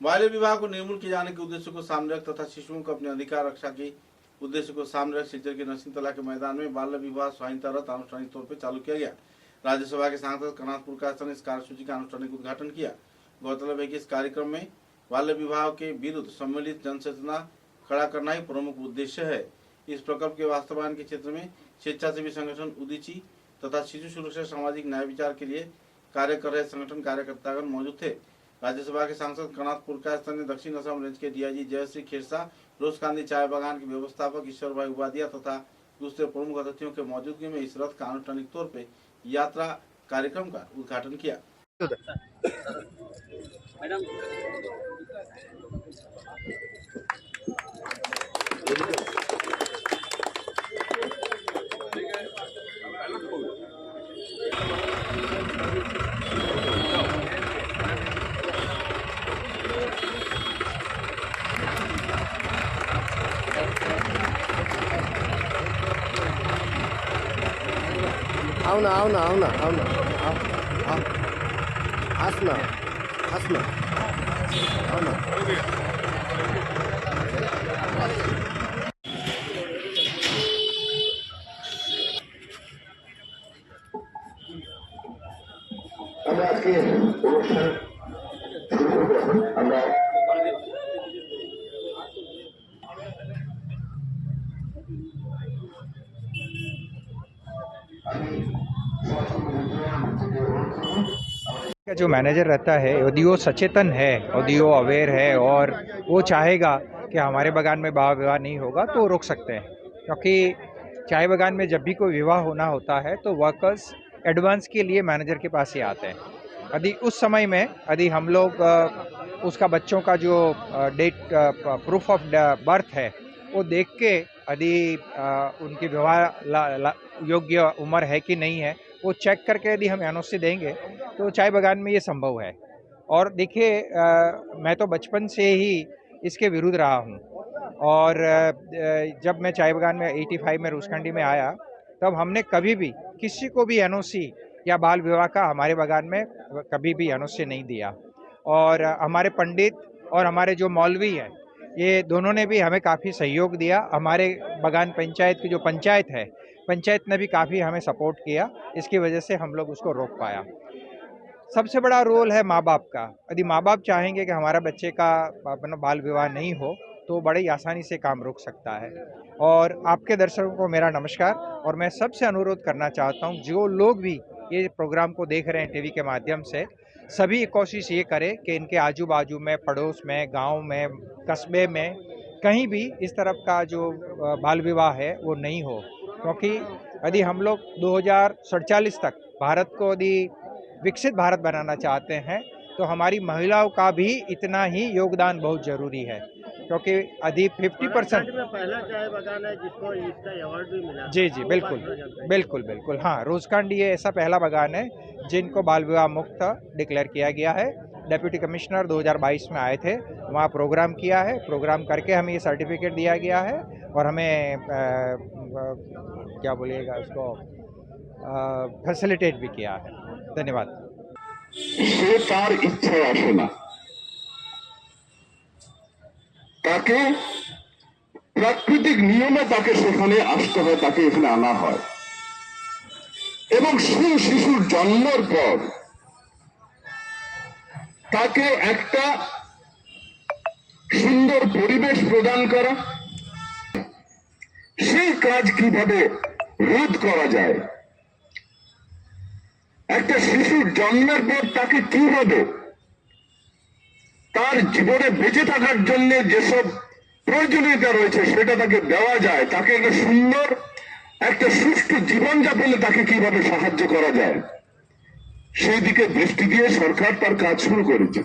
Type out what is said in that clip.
बाल्य विवाह को निर्मूल किए जाने के उद्देश्य को सामने रख तथा शिशुओं को अपने अधिकार रक्षा के उद्देश्य को सामने रख सिलचर के नरसिंहतला के मैदान में बाल्य विवाह स्वायत्तरत आनुष्ठानिक तौर पर चालू किया गया। राज्यसभा के सांसद कनाथ पुरकायस्थ ने इस कार्यसूची का आनुष्ठानिक उद्घाटन किया। गौरतलब है कि इस कार्यक्रम में बाल्य विवाह के विरुद्ध सम्मिलित जनचेतना खड़ा करना ही प्रमुख उद्देश्य है। इस प्रकल्प के वास्तवायन के क्षेत्र में स्वेच्छासेवी संगठन उदीची तथा शिशु सुरक्षा सामाजिक न्याय विचार के लिए कार्य कर रहे संगठन कार्यकर्तागण मौजूद थे। राज्यसभा के सांसद कनाथ पुरकायस्थ ने दक्षिण असम रेंज के डीआईजी जयश्री खिरसा, रोजकांदी चाय बागान के व्यवस्थापक ईश्वर भाई उपाध्याय तथा दूसरे प्रमुख अतिथियों के मौजूदगी में इस रथ का आनुष्ठानिक तौर पर यात्रा कार्यक्रम का उद्घाटन किया। అవునా అవునా అవునా అవునా హస్నా హస్నా అవునా আমরা আজকে অনুষ্ঠান শুরু করবো। আমরা का जो मैनेजर रहता है यदि वो सचेतन है, यदि वो अवेयर है और वो चाहेगा कि हमारे बागान में बाल विवाह नहीं होगा तो रोक सकते हैं। क्योंकि चाय बागान में जब भी कोई विवाह होना होता है तो वर्कर्स एडवांस के लिए मैनेजर के पास ही आते हैं। यदि उस समय में यदि हम लोग उसका बच्चों का जो डेट प्रूफ ऑफ बर्थ है वो देख के यदि उनकी विवाह योग्य उम्र है कि नहीं है वो चेक करके यदि हम एनओसी देंगे तो चाय बागान में ये संभव है। और देखिए मैं तो बचपन से ही इसके विरुद्ध रहा हूँ और जब मैं चाय बागान में 85 में रूसखंडी में आया तब हमने कभी भी किसी को भी एनओसी या बाल विवाह का हमारे बागान में कभी भी एनओसी नहीं दिया। और हमारे पंडित और हमारे जो मौलवी हैं ये दोनों ने भी हमें काफ़ी सहयोग दिया। हमारे बागान पंचायत की जो पंचायत है, पंचायत ने भी काफ़ी हमें सपोर्ट किया। इसकी वजह से हम लोग उसको रोक पाया। सबसे बड़ा रोल है माँ बाप का। यदि माँ बाप चाहेंगे कि हमारा बच्चे का बाल विवाह नहीं हो तो बड़ी आसानी से काम रोक सकता है। और आपके दर्शकों को मेरा नमस्कार और मैं सबसे अनुरोध करना चाहता हूँ जो लोग भी ये प्रोग्राम को देख रहे हैं टीवी के माध्यम से, सभी कोशिश ये करें कि इनके आजू बाजू में, पड़ोस में, गांव में, कस्बे में कहीं भी इस तरफ का जो बाल विवाह है वो नहीं हो। क्योंकि यदि हम लोग 2047 तक भारत को यदि विकसित भारत बनाना चाहते हैं तो हमारी महिलाओं का भी इतना ही योगदान बहुत ज़रूरी है। क्योंकि अधिक 50% पहला चाय बागान है जिसको इसका अवार्ड भी मिला। जी बिल्कुल बिल्कुल बिल्कुल हाँ, रोजकांडी ये ऐसा पहला बागान है जिनको बाल विवाह मुक्त डिक्लेयर किया गया है। डेप्यूटी कमिश्नर 2022 में आए थे, वहाँ प्रोग्राम किया है, प्रोग्राम करके हमें ये सर्टिफिकेट दिया गया है और हमें क्या बोलिएगा उसको फैसिलिटेट भी किया है। धन्यवाद। সে তার ইচ্ছায় আসে না, তাকে প্রাকৃতিক নিয়মে তাকে সেখানে আসতে হয়, তাকে এখানে আনা হয় এবং শিশুর জন্মের পর তাকে একটা সুন্দর পরিবেশ প্রদান করা, সেই কাজ কিভাবে রোধ করা যায়, একটা শিশুর জন্মের পর তাকে কিভাবে তার জীবনে বেঁচে থাকার জন্য যেসব প্রয়োজনীয়তা রয়েছে সেটা তাকে দেওয়া যায়, তাকে একটা সুন্দর একটা সুষ্ঠু জীবনযাপনে তাকে কিভাবে সাহায্য করা যায় সেই দিকে দৃষ্টি দিয়ে সরকার তার কাজ শুরু করেছে।